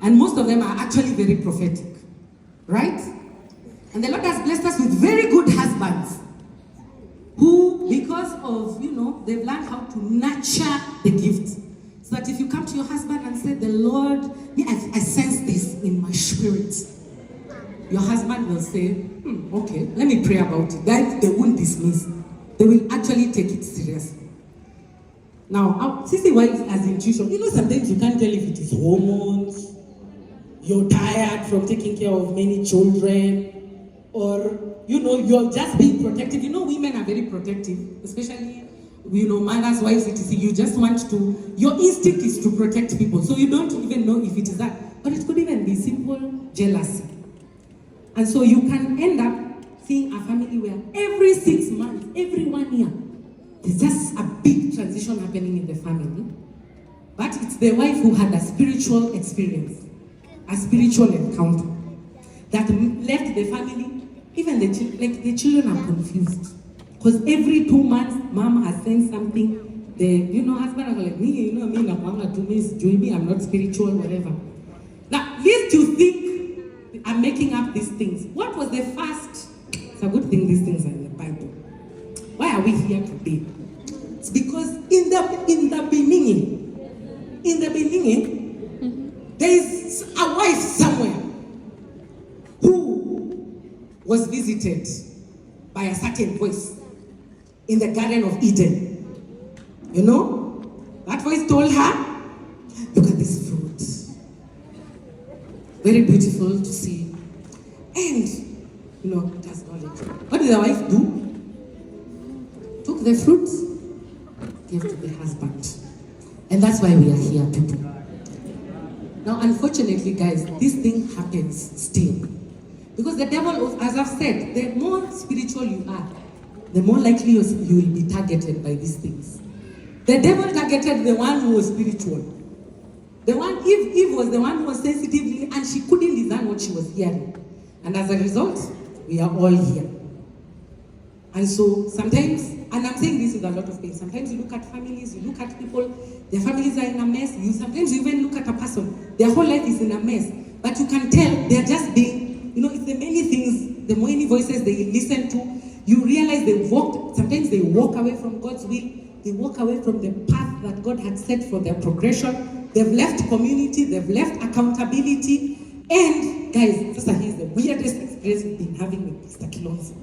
And most of them are actually very prophetic, right? And the Lord has blessed us with very good husbands who, because of, they've learned how to nurture the gift. So that if you come to your husband and say, the Lord, I sense this in my spirit. Your husband will say, okay, let me pray about it. Guys, they won't dismiss. They will actually take it seriously. Now, Sissy wife has intuition. Sometimes you can't tell if it is hormones, you're tired from taking care of many children, or, you're just being protective. Women are very protective, especially, mothers, wives, etc. You just want to, your instinct is to protect people. So you don't even know if it is that. But it could even be simple jealousy. And so you can end up seeing a family where every 6 months, every 1 year, there's just a big transition happening in the family. But it's the wife who had a spiritual experience, a spiritual encounter, that left the family, even the children are confused. Because every 2 months, mom has sent something. The husband are like, me, I'm not spiritual, whatever. Now, least you think I'm making up these things. What was the first? It's a good thing these things are in the Bible. Why are we here today? It's because in the beginning, there is a wife somewhere who was visited by a certain voice in the Garden of Eden. That voice told her, look at this fruit. Very beautiful to see. And, it has knowledge. What did the wife do? Took the fruit, gave to the husband. And that's why we are here, people. Now, unfortunately, guys, this thing happens still. Because the devil, as I've said, the more spiritual you are, the more likely you will be targeted by these things. The devil targeted the one who was spiritual. Eve was the one who was sensitive, and she couldn't discern what she was hearing. And as a result, we are all here. And so sometimes, and I'm saying this with a lot of pain, sometimes you look at families, you look at people, their families are in a mess. Sometimes you even look at a person, their whole life is in a mess. But you can tell they're just being, it's the many things, the many voices they listen to. You realize sometimes they walk away from God's will. They walk away from the path that God had set for their progression. They've left community, they've left accountability. And guys, here's the weirdest experience we've been having with Pastor Kilonzo.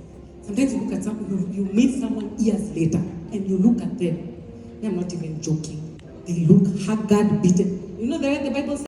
Sometimes you look at someone, you meet someone years later, and you look at them. I'm not even joking. They look haggard, beaten. The way the Bible says,